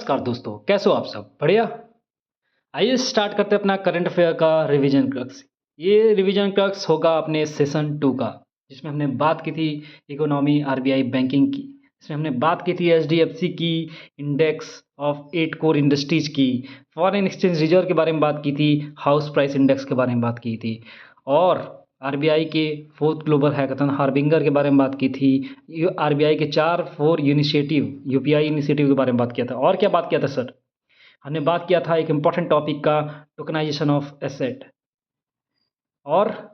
नमस्कार दोस्तों, कैसे हो आप सब? बढ़िया? आइए स्टार्ट करते हैं अपना करंट अफेयर का रिवीजन क्रक्स। ये रिवीजन क्रक्स होगा अपने सेशन 2 का, जिसमें हमने बात की थी इकोनॉमी, आरबीआई, बैंकिंग की। इसमें हमने बात की थी एचडीएफसी की, इंडेक्स ऑफ 8 कोर इंडस्ट्रीज़ की, फॉरेन एक्सचेंज रिजर्व के बारे में बात की थी, हाउस प्राइस इंडेक्स के बारे में बात की थी और आरबीआई के 4th ग्लोबल हैकाथन हार्बिंगर के बारे में बात की थी। आरबीआई के 4 इनिशिएटिव, यूपीआई इनिशिएटिव के बारे में बात किया था। और क्या बात किया था सर? हमने बात किया था एक इम्पॉर्टेंट टॉपिक का, टोकनाइजेशन ऑफ एसेट और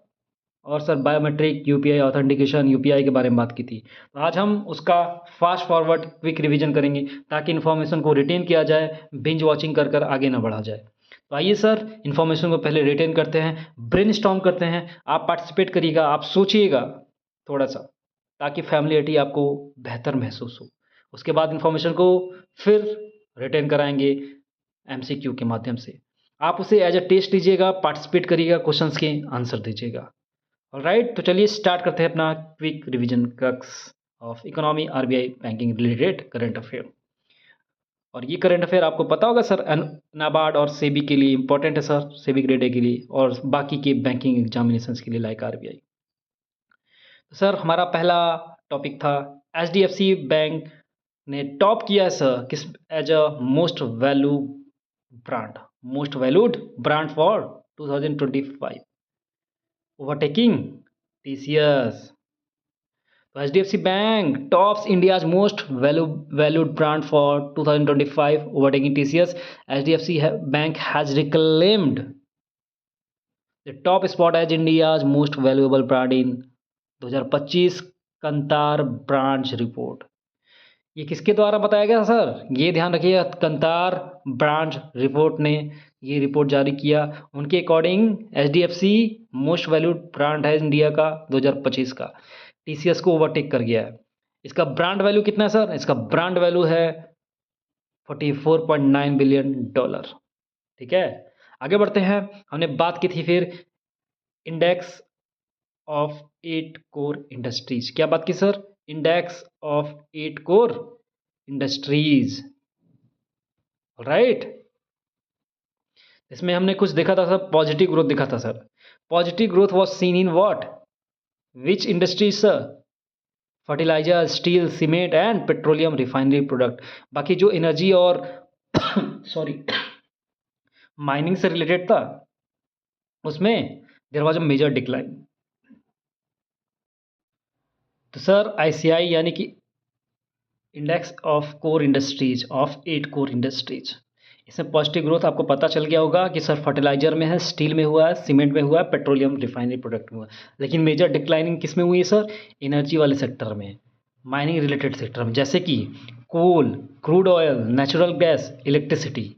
और sir biometric UPI authentication UPI के बारे में बात की थी। तो आज हम उसका फास्ट फॉरवर्ड क्विक रिवीजन करेंगे ताकि इन्फॉर्मेशन को रिटेन किया जाए, बिंज वॉचिंग कर कर आगे ना बढ़ा जाए। तो आइए सर, इन्फॉर्मेशन को पहले रिटेन करते हैं, ब्रेनस्टॉर्म करते हैं। आप पार्टिसिपेट करिएगा, आप सोचिएगा थोड़ा सा, ताकि फैमिलियरिटी आपको बेहतर महसूस हो। उसके बाद इन्फॉर्मेशन को फिर रिटेन कराएंगे एमसीक्यू के माध्यम से। आप उसे एज अ टेस्ट लीजिएगा, पार्टिसिपेट करिएगा, क्वेश्चंस के आंसर दीजिएगा। ऑलराइट, तो चलिए स्टार्ट करते हैं अपना quick revision crux of economy, RBI, banking related current affair. और ये करंट अफेयर आपको पता होगा सर, नाबार्ड और सेबी के लिए इंपॉर्टेंट है सर, सेबी ग्रेड ए के लिए और बाकी के बैंकिंग एग्जामिनेशंस के लिए लाइक आरबीआई। तो सर हमारा पहला टॉपिक था एचडीएफसी बैंक ने टॉप किया है सर किस as a brand most valued brand for 2025, overtaking TCS. तो HDFC bank tops India's most valued brand for 2025, overtaking TCS. HDFC bank has reclaimed the top spot as India's most valuable brand in 2025 Kantar BrandZ report. ये किसके द्वारा बताया गया sir? ये ध्यान रखिएगा, कंतार BrandZ report ने ये रिपोर्ट जारी किया। उनके according HDFC most valued brand है इंडिया का 2025 का, टीसीएस को ओवरटेक कर गया है। इसका ब्रांड वैल्यू कितना है सर? इसका ब्रांड वैल्यू है $44.9 बिलियन। ठीक है, आगे बढ़ते हैं। हमने बात की थी फिर इंडेक्स ऑफ 8 कोर इंडस्ट्रीज। क्या बात की sir? Index of 8 core industries. Right, इसमें हमने कुछ देखा था सर, पॉजिटिव ग्रोथ दिखा था sir. Positive growth was seen in what, which industries sir? Fertilizer, steel, cement and petroleum refinery product. बाकी जो एनर्जी और सॉरी माइनिंग से रिलेटेड था उसमें there was a major decline. तो सर आईसीआई यानी कि index of core industries of 8 core industries, इसमें पॉजिटिव ग्रोथ आपको पता चल गया होगा कि सर फर्टिलाइजर में है, स्टील में हुआ है, सीमेंट में हुआ है, पेट्रोलियम रिफाइनरी प्रोडक्ट में हुआ है। लेकिन मेजर डिक्लाइनिंग किस में हुई है सर? एनर्जी वाले सेक्टर में, माइनिंग रिलेटेड सेक्टर में, जैसे कि coal, crude oil, natural gas, electricity.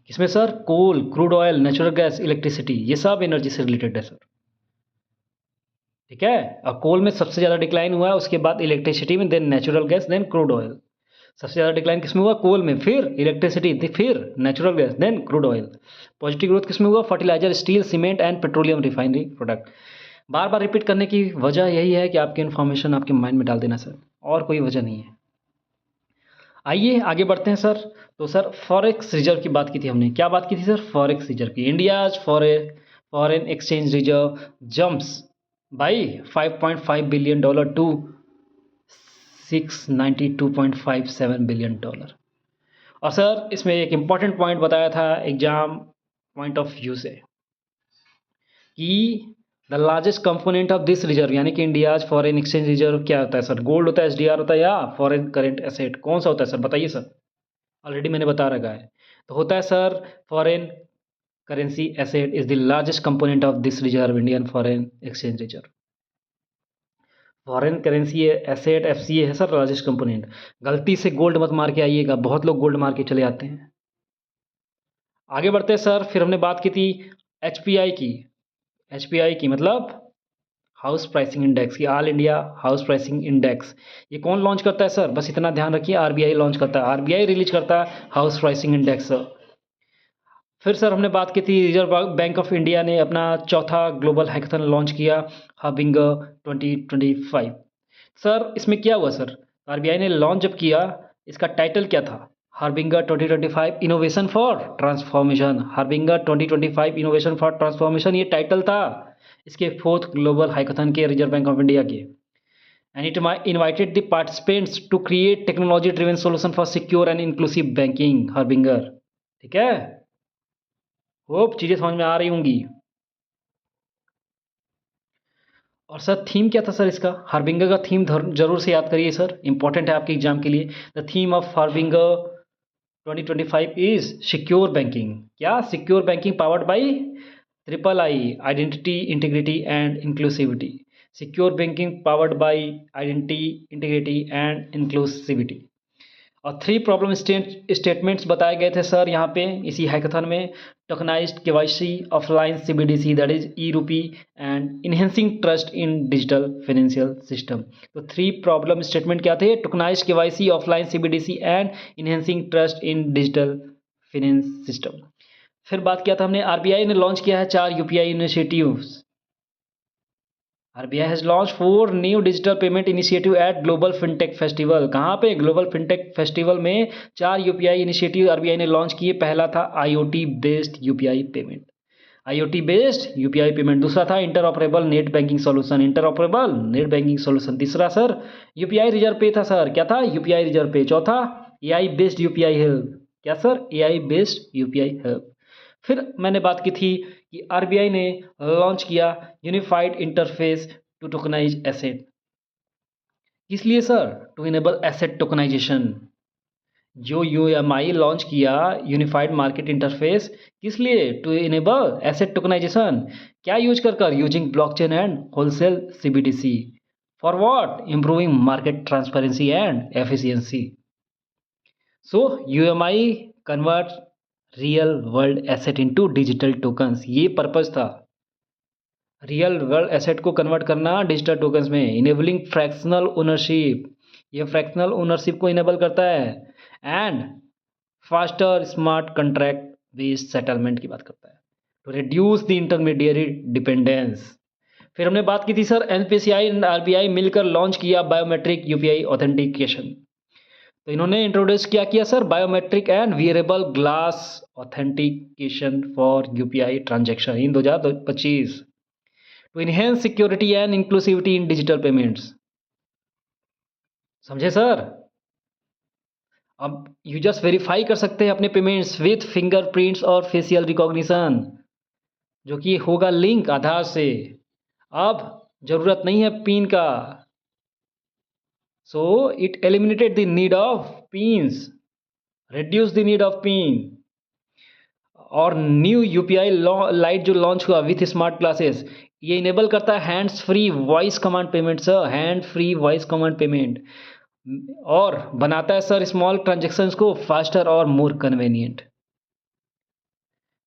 इसमें sir coal, crude oil, natural gas, electricity, ये सब एनर्जी से रिलेटेड है सर। ठीक है, और कोल में सबसे ज़्यादा डिक्लाइन हुआ है, उसके बाद इलेक्ट्रिसिटी में, then natural gas, then crude oil. सबसे ज़्यादा डिक्लाइन किसमें हुआ? कोल में, फिर इलेक्ट्रिसिटी, फिर natural gas, then crude oil. Positive growth किसमें हुआ? Fertilizer, steel, cement and petroleum refinery product. बार बार रिपीट करने की वजह यही है कि आपकी इन्फॉर्मेशन आपके माइंड में डाल देना सर, और कोई वजह नहीं है। आइए आगे बढ़ते हैं सर। तो सर फॉरेक्स रिजर्व की बात की थी हमने। क्या बात की थी सर? फॉरेक्स रिजर्व की। India's foreign exchange reserve jumps by $5.5 billion to $692.57 billion. और सर इसमें एक इम्पॉर्टेंट पॉइंट बताया था एग्जाम पॉइंट ऑफ व्यू से कि the largest component of this reserve यानी कि इंडियाज फॉरेन एक्सचेंज रिजर्व क्या होता है सर? गोल्ड होता है, एसडीआर होता है, या फॉरेन करेंट एसेट? कौन सा होता है सर, बताइए सर। ऑलरेडी मैंने बता रखा है। तो होता है sir foreign currency asset is the largest component of this reserve, Indian foreign exchange reserve. Foreign currency asset FCA है सर लार्जेस्ट कंपोनेंट। गलती से गोल्ड मत मार के आइएगा, बहुत लोग गोल्ड मार के चले आते हैं। आगे बढ़ते हैं सर। फिर हमने बात की थी एचपीआई की। एचपीआई की मतलब हाउस प्राइसिंग इंडेक्स की, all India house pricing index. ये कौन लॉन्च करता है सर? बस इतना ध्यान रखिए, आरबीआई लॉन्च करता है, आरबीआई रिलीज करता है हाउस प्राइसिंग इंडेक्स। फिर सर हमने बात की थी रिजर्व बैंक ऑफ इंडिया ने अपना चौथा ग्लोबल हैकाथन लॉन्च किया, हबिंग 2025। सर इसमें क्या हुआ सर? आरबीआई ने लॉन्च जब किया, इसका टाइटल क्या था? Harbinger 2025 innovation for transformation, harbinger 2025 innovation for transformation ये टाइटल था इसके फोर्थ ग्लोबल हैकाथन के रिजर्व बैंक ऑफ इंडिया के। And it invited the participants to create technology driven solution for secure and inclusive banking, harbinger. ठीक है, hope चीजें समझ में आ रही होंगी। और सर थीम क्या था सर इसका, हार्बिंगर का थीम जरूर से याद करिए सर, इंपॉर्टेंट है आपके एग्जाम के लिए। The theme of Harbinger 2025 is secure banking. क्या, secure banking powered by triple I, identity, integrity and inclusivity. Secure banking powered by identity, integrity and inclusivity. और 3 प्रॉब्लम स्टेटमेंट्स बताए गए थे सर यहाँ पे इसी हैकाथन में। Tokenized KYC, offline CBDC that is e rupee and enhancing trust in digital financial system. तो 3 problem statement क्या थे, tokenized KYC, offline CBDC and enhancing trust in digital finance system. फिर बात किया था हमने, आरबीआई ने लॉन्च किया है 4 UPI initiatives. RBI has launch 4 new digital payment initiative eight global fintech festival. कहाँ पे, ग्लोबल फिनटेक फेस्टिवल में 4 यूपीआई इनिशिएटिव आरबीआई ने लॉन्च किए। पहला था IoT based UPI payment, IoT based UPI payment. दूसरा था interoperable net banking solution, interoperable net banking solution. तीसरा सर यूपीआई रिजर्व पे था सर, क्या था, यूपीआई रिजर्व पे। चौथा एआई बेस्ड यूपीआई हेल्प, क्या sir, AI based UPI help. फिर मैंने बात की थी कि आरबीआई ने लॉन्च किया unified interface to tokenize asset. किस लिए sir, to enable asset tokenization. जो यूएमआई लॉन्च किया यूनिफाइड मार्केट इंटरफेस, किस लिए, टू इनेबल एसेट टोकनाइजेशन। क्या यूज कर using blockchain and wholesale CBDC for what, improving market transparency and efficiency. So UMI convert real world asset into digital tokens, ये purpose था, real world asset को convert करना digital tokens में। Enabling fractional ownership, ये fractional ownership को enable करता है। And faster smart contract based settlement की बात करता है, to reduce the intermediary dependence. फिर हमने बात की थी सर, एनपीसीआई एंड आरबीआई मिलकर लॉन्च किया बायोमेट्रिक यूपीआई ऑथेंटिकेशन। तो इन्होंने इंट्रोड्यूस क्या किया sir, biometric and wearable glass authentication for UPI transaction in 2025 to enhance security and inclusivity in digital payments. समझे सर। अब यूजर्स वेरीफाई कर सकते हैं अपने पेमेंट्स विथ फिंगरप्रिंट्स और फेशियल रिकॉग्निशन, जो कि होगा लिंक आधार से। अब जरूरत नहीं है पिन का, so it eliminated the need of pins, reduce the need of pin. और न्यू यूपीआई लाइट जो लॉन्च हुआ विथ स्मार्ट ग्लासेस, ये इनेबल करता है hands free voice command payment sir, hand free voice command payment, और बनाता है sir small transactions को फास्टर और मोर कन्वीनियंट।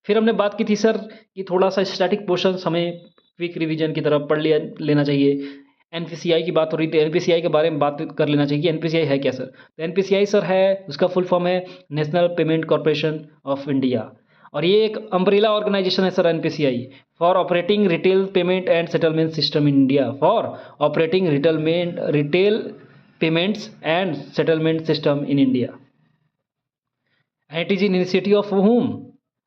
फिर हमने बात की थी सर कि थोड़ा सा स्टैटिक पोर्शन हमें क्विक रिवीजन की तरफ पढ़ लेना चाहिए। एनपीसीआई की बात हो रही थी, एनपीसीआई के बारे में बात कर लेना चाहिए कि एनपीसीआई है क्या सर। तो एनपीसीआई सर है, उसका फुल फॉर्म है national payment corporation of India, और ये एक अम्ब्रेला ऑर्गेनाइजेशन है sir NPCI, for operating retail payment and settlement system in India, for operating retail payments and settlement system in India. And it is initiative of home,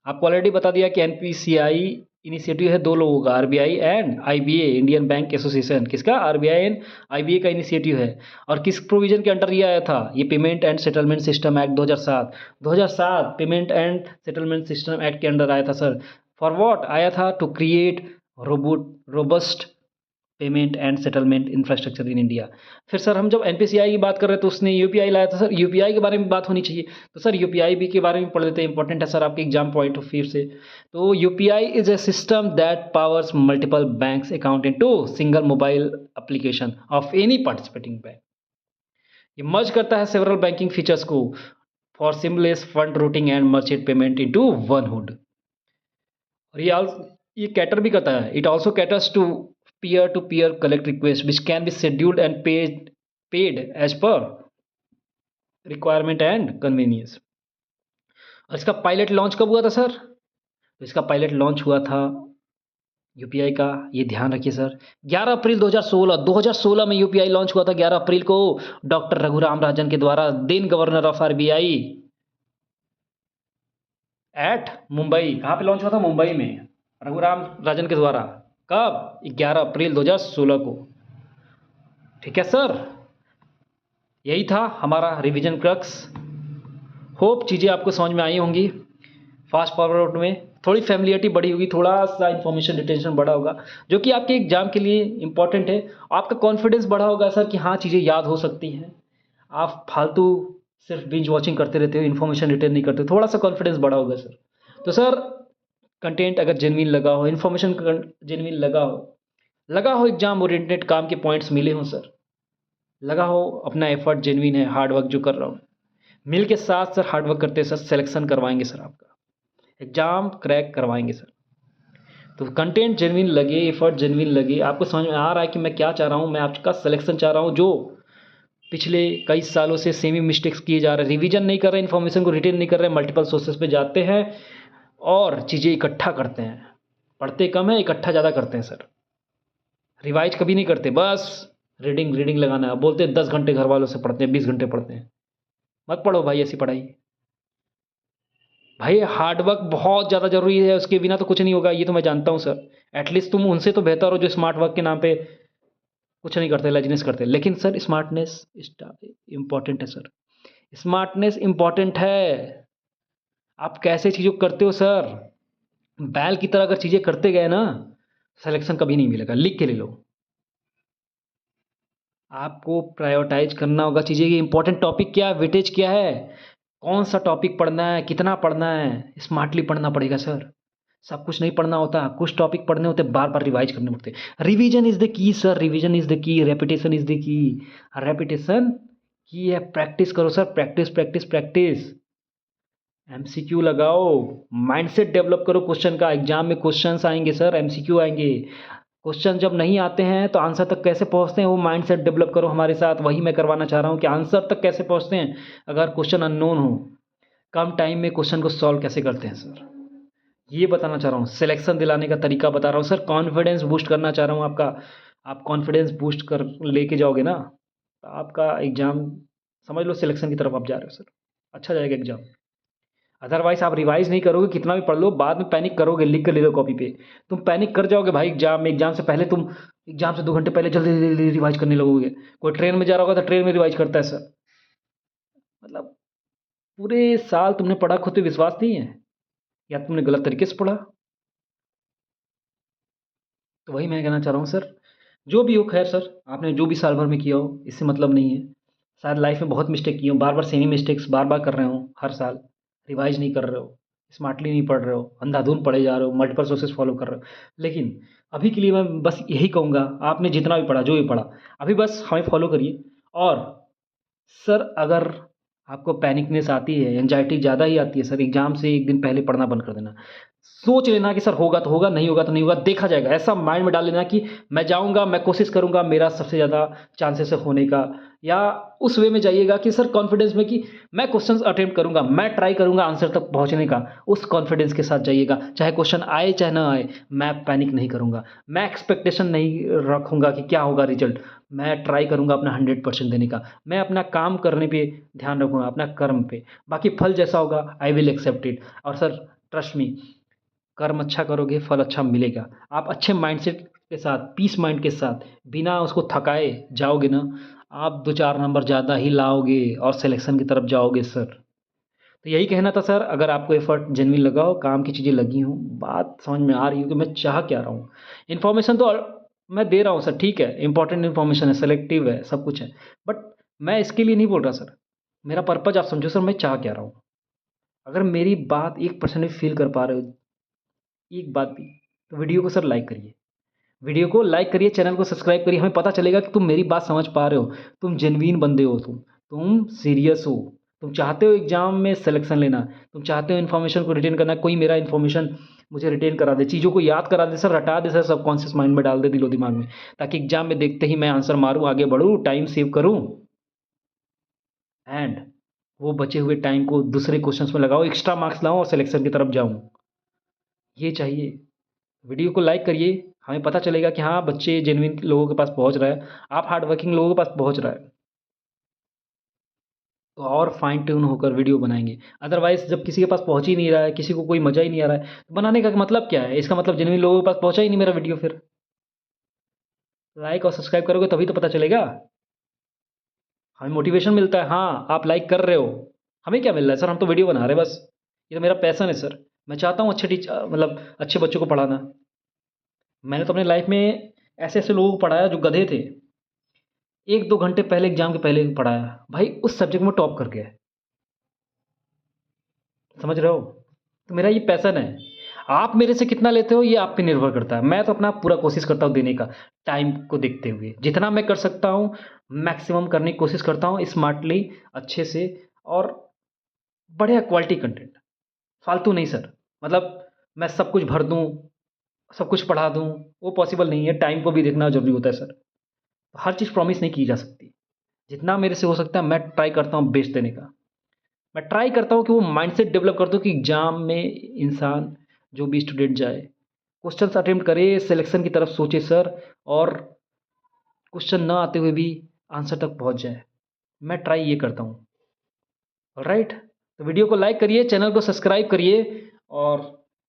आपको already बता दिया कि NPCI initiative है 2 लोगों का, RBI and IBA, Indian bank association. किसका, RBI and IBA का initiative है। और किस प्रोविजन के अंडर ये आया था, ये payment and settlement system act 2007 payment and settlement system act के अंडर आया था सर। फॉर व्हाट आया था, to create robust payment and settlement infrastructure in India. फिर सर हम जब एनपीसीआई की बात कर रहे हैं तो उसने यूपीआई लाया था सर, यूपीआई के बारे में बात होनी चाहिए, तो सर यूपीआई भी के बारे में पढ़ लेते हैं, इंपॉर्टेंट है सर आपके एग्जाम पॉइंट ऑफ व्यू से। तो UPI is a system that powers multiple banks account into single mobile application of any participating bank. ये मर्ज करता है सेवरल बैंकिंग फीचर्स को for seamless fund routing and merchant payment into one hood. और ये cater भी करता है, it also caters to peer-to-peer collect request which can be scheduled and paid as per requirement and convenience। और इसका pilot launch कब हुआ था सर, तो इसका पायलट लॉन्च हुआ था यूपीआई का, ये ध्यान रखिए सर, 11 अप्रैल 2016 में यूपीआई लॉन्च हुआ था 11 अप्रैल को, डॉक्टर रघुराम राजन के द्वारा, then governor of RBI. At Mumbai. कहाँ पे लॉन्च हुआ था? मुंबई में, रघुराम राजन के द्वारा। कब? 11 अप्रैल 2016 को। ठीक है सर, यही था हमारा रिवीजन क्रक्स। होप चीज़ें आपको समझ में आई होंगी। फास्ट फॉरवर्ड में थोड़ी फैमिलियरिटी बढ़ी होगी, थोड़ा सा इन्फॉर्मेशन रिटेंशन बढ़ा होगा, जो कि आपके एग्जाम के लिए इंपॉर्टेंट है। आपका कॉन्फिडेंस बढ़ा होगा सर कि हाँ चीज़ें याद हो सकती हैं। आप फालतू सिर्फ बिंज वॉचिंग करते रहते हो, इन्फॉर्मेशन रिटेन नहीं करते, थोड़ा सा कॉन्फिडेंस बढ़ा होगा सर। तो सर, कंटेंट अगर जेन्युइन लगा हो, इन्फॉर्मेशन जेन्युइन लगा हो एग्जाम ओरिएंटेड, काम के पॉइंट्स मिले हों सर, लगा हो अपना एफर्ट जेन्युइन है, हार्ड वर्क जो कर रहा हूँ, मिल के साथ सर हार्ड वर्क करते सर सिलेक्शन करवाएंगे सर, आपका एग्ज़ाम क्रैक करवाएंगे सर। तो कंटेंट जेन्युइन लगे, एफर्ट जेन्युइन लगे, आपको समझ में आ रहा है कि मैं क्या चाह रहा हूँ, मैं आपका सिलेक्शन चाह रहा हूँ, जो पिछले कई सालों से सेमी मिस्टेक्स किए जा रहे हैं, रिवीजन नहीं कर रहे, इन्फॉर्मेशन को रिटेन नहीं कर रहे, मल्टीपल सोर्सेज पे जाते हैं और चीज़ें इकट्ठा करते हैं, पढ़ते कम है, इकट्ठा ज़्यादा करते हैं सर, रिवाइज कभी नहीं करते, बस रीडिंग रीडिंग लगाना है। बोलते हैं 10 घंटे घर वालों से पढ़ते हैं, 20 घंटे पढ़ते हैं। मत पढ़ो भाई ऐसी पढ़ाई। भाई हार्डवर्क बहुत ज़्यादा ज़रूरी है, उसके बिना तो कुछ नहीं होगा, ये तो मैं जानता हूँ सर। एटलीस्ट तुम उनसे तो बेहतर हो जो स्मार्ट वर्क के नाम पे कुछ नहीं करते, लेजनेस करते। लेकिन सर स्मार्टनेस इम्पॉर्टेंट है सर, स्मार्टनेस इम्पॉर्टेंट है। आप कैसे चीज़ों को करते हो सर, बैल की तरह अगर चीज़ें करते गए ना, सिलेक्शन कभी नहीं मिलेगा, लिख के ले लो। आपको प्रायोरिटाइज करना होगा चीज़ें कि इंपॉर्टेंट टॉपिक क्या है, वेटेज क्या है, कौन सा टॉपिक पढ़ना है, कितना पढ़ना है, स्मार्टली पढ़ना पड़ेगा सर। सब कुछ नहीं पढ़ना होता, कुछ टॉपिक पढ़ने होते, बार बार रिवाइज करने पड़ते। Revision is the key sir, revision is the key, repetition is the key, repetition की है। प्रैक्टिस करो sir, practice practice practice. MCQ लगाओ, माइंडसेट डेवलप करो क्वेश्चन का। एग्जाम में क्वेश्चंस आएंगे सर, एमसीक्यू आएंगे। क्वेश्चन जब नहीं आते हैं तो आंसर तक कैसे पहुंचते हैं, वो माइंडसेट डेवलप करो हमारे साथ। वही मैं करवाना चाह रहा हूँ कि आंसर तक कैसे पहुंचते हैं अगर क्वेश्चन अननोन हो, कम टाइम में क्वेश्चन को सॉल्व कैसे करते हैं सर, ये बताना चाह रहा हूँ। सिलेक्शन दिलाने का तरीका बता रहा हूँ सर, कॉन्फिडेंस बूस्ट करना चाह रहा हूँ आपका। आप कॉन्फिडेंस बूस्ट कर लेके जाओगे ना, तो आपका एग्ज़ाम समझ लो सिलेक्शन की तरफ आप जा रहे हो सर, अच्छा जाएगा एग्ज़ाम। अदरवाइज़ आप रिवाइज़ नहीं करोगे, कितना भी पढ़ लो, बाद में पैनिक करोगे, लिख कर ले लो कॉपी पे। तुम पैनिक कर जाओगे भाई एग्ज़ाम में, एग्ज़ाम से पहले तुम एग्ज़ाम से 2 घंटे पहले जल्दी जल्दी रिवाइज़ करने लगोगे। कोई ट्रेन में जा रहा होगा तो ट्रेन में रिवाइज़ करता है सर। मतलब पूरे साल तुमने पढ़ा, खुद पे विश्वास नहीं है या तुमने गलत तरीके से पढ़ा। तो वही मैं कहना चाह रहा हूँ सर, जो भी हो खैर सर, आपने जो भी साल भर में किया हो इससे मतलब नहीं है। शायद लाइफ में बहुत मिस्टेक की हो, बार बार सेम ही मिस्टेक्स बार बार कर रहे हो, हर साल रिवाइज नहीं कर रहे हो, स्मार्टली नहीं पढ़ रहे हो, अंधाधुन पढ़े जा रहे हो, मल्टीपल सोर्सेज फॉलो कर रहे हो। लेकिन अभी के लिए मैं बस यही कहूँगा, आपने जितना भी पढ़ा, जो भी पढ़ा, अभी बस हमें फॉलो करिए। और सर अगर आपको पैनिकनेस आती है, एंजाइटी ज़्यादा ही आती है सर, एग्ज़ाम से 1 दिन पहले पढ़ना बंद कर देना। सोच लेना कि सर होगा तो होगा, नहीं होगा तो नहीं होगा, देखा जाएगा। ऐसा माइंड में डाल लेना कि मैं जाऊँगा, मैं कोशिश करूँगा, मेरा सबसे ज़्यादा चांसेस है होने का। या उस वे में जाइएगा कि सर कॉन्फिडेंस में कि मैं क्वेश्चंस अटेम्प्ट करूँगा, मैं ट्राई करूँगा आंसर तक पहुँचने का। उस कॉन्फिडेंस के साथ जाइएगा, चाहे क्वेश्चन आए चाहे ना आए, मैं पैनिक नहीं करूँगा। मैं एक्सपेक्टेशन नहीं रखूँगा कि क्या होगा रिजल्ट। मैं ट्राई करूँगा अपना 100% देने का। मैं अपना काम करने पे ध्यान रखूँगा, अपना कर्म पे। बाकी फल जैसा होगा आई विल एक्सेप्ट इट। और सर ट्रस्ट मी, कर्म अच्छा करोगे, फल अच्छा मिलेगा। आप अच्छे माइंडसेट के साथ, पीस माइंड के साथ, बिना उसको थकाए जाओगे ना, आप 2-4 नंबर ज़्यादा ही लाओगे और सिलेक्शन की तरफ जाओगे सर। तो यही कहना था सर, अगर आपको एफर्ट जेन्युइन लगा हो, काम की चीज़ें लगी हों, बात समझ में आ रही हो कि मैं चाह क्या रहा हूँ। इन्फॉर्मेशन तो मैं दे रहा हूँ सर, ठीक है, इम्पोर्टेंट इन्फॉर्मेशन है, सेलेक्टिव है, सब कुछ है। बट मैं इसके लिए नहीं बोल रहा सर। मेरा पर्पज़ आप समझो सर, मैं चाह क्या रहा हूँ। अगर मेरी बात 1% भी फ़ील कर पा रहे हो, एक बात भी, तो वीडियो को सर लाइक करिए। वीडियो को लाइक करिए, चैनल को सब्सक्राइब करिए, हमें पता चलेगा कि तुम मेरी बात समझ पा रहे हो, तुम जेन्युइन बंदे हो, तुम सीरियस हो, तुम चाहते हो एग्ज़ाम में सिलेक्शन लेना, तुम चाहते हो इन्फॉर्मेशन को रिटेन करना, कोई मेरा इन्फॉर्मेशन मुझे रिटेन करा दे, चीज़ों को याद करा दे सर, रटा दे सर, सबकॉन्शियस माइंड में डाल दे, दिलो दिमाग में, ताकि एग्ज़ाम में देखते ही मैं आंसर मारूँ, आगे बढ़ूँ, टाइम सेव करूँ एंड वो बचे हुए टाइम को दूसरे क्वेश्चंस में लगाओ, एक्स्ट्रा मार्क्स लाऊँ और सिलेक्शन की तरफ जाऊँ। ये चाहिए। वीडियो को लाइक करिए, हमें पता चलेगा कि हाँ, बच्चे जेनुइन लोगों के पास पहुँच रहा है, आप हार्ड वर्किंग लोगों के पास पहुँच रहा है। तो और फाइन ट्यून होकर वीडियो बनाएँगे। अदरवाइज़ जब किसी के पास पहुँच ही नहीं रहा है, किसी को कोई मज़ा ही नहीं आ रहा है, तो बनाने का मतलब क्या है? इसका मतलब जेनुइन लोगों के पास पहुँचा ही नहीं मेरा वीडियो फिर। लाइक और सब्सक्राइब करोगे तभी तो पता चलेगा। हमें मोटिवेशन मिलता है, हाँ, आप लाइक कर रहे हो। हमें क्या मिल रहा है सर, हम तो वीडियो बना रहे हैं बस। ये तो मेरा पैशन है सर। मैं चाहता हूँ मतलब अच्छे बच्चों को पढ़ाना। मैंने तो अपनी लाइफ़ में ऐसे-ऐसे लोगों को पढ़ाया जो गधे थे। 1-2 घंटे पहले एग्ज़ाम के पहले पढ़ाया। भाई उस सब्जेक्ट में टॉप कर गए। समझ रहे हो? तो मेरा ये पैशन है। आप मेरे से कितना लेते हो ये आप पे निर्भर करता है। मैं तो अपना पूरा कोशिश करता हूँ देने का, टाइम को देखते हुए। जितना मैं कर सकता हूँ मैक्सिमम करने की कोशिश करता हूँ स्मार्टली, अच्छे से और बढ़िया क्वालिटी कंटेंट। फालतू नहीं सर। मतलब मैं सब कुछ भर दूँ, सब कुछ पढ़ा दूँ, वो पॉसिबल नहीं है। टाइम को भी देखना ज़रूरी होता है सर। हर चीज़ प्रॉमिस नहीं की जा सकती। जितना मेरे से हो सकता है मैं ट्राई करता हूँ बेस्ट देने का। मैं ट्राई करता हूँ कि वो माइंडसेट डेवलप कर दूँ कि एग्ज़ाम में इंसान जो भी स्टूडेंट जाए, क्वेश्चन्स अटेम्प्ट करे, सिलेक्शन की तरफ सोचे सर और क्वेश्चन ना आते हुए भी आंसर तक पहुँच जाए। मैं ट्राई ये करता हूँ। ऑलराइट? तो वीडियो को लाइक करिए, चैनल को सब्सक्राइब करिए और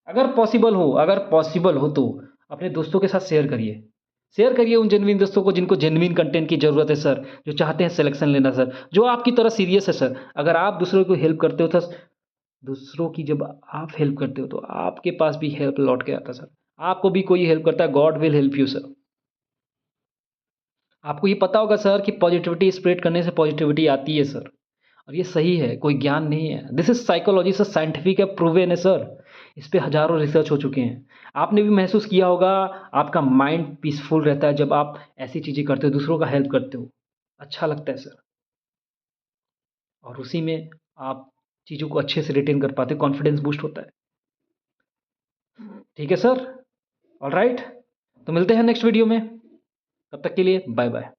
अगर पॉसिबल हो तो अपने दोस्तों के साथ शेयर करिए। शेयर करिए उन जेनुइन दोस्तों को जिनको जेनुइन कंटेंट की ज़रूरत है सर, जो चाहते हैं सिलेक्शन लेना सर, जो आपकी तरह सीरियस है सर। अगर आप दूसरों को हेल्प करते हो तो दूसरों की जब आप हेल्प करते हो तो आपके पास भी हेल्प लौट के आता है सर। आपको भी कोई हेल्प करता है, God will help you sir. आपको ये पता होगा सर कि पॉजिटिविटी स्प्रेड करने से पॉजिटिविटी आती है सर। और ये सही है, कोई ज्ञान नहीं है। This is psychology sir, scientific है, प्रूवन है सर। इस पे हज़ारों रिसर्च हो चुके हैं। आपने भी महसूस किया होगा, आपका माइंड पीसफुल रहता है जब आप ऐसी चीज़ें करते हो, दूसरों का हेल्प करते हो। अच्छा लगता है सर और उसी में आप चीज़ों को अच्छे से रिटेन कर पाते हो, कॉन्फिडेंस बूस्ट होता है। ठीक है सर? ऑलराइट? तो मिलते हैं नेक्स्ट वीडियो में। तब तक के लिए बाय बाय।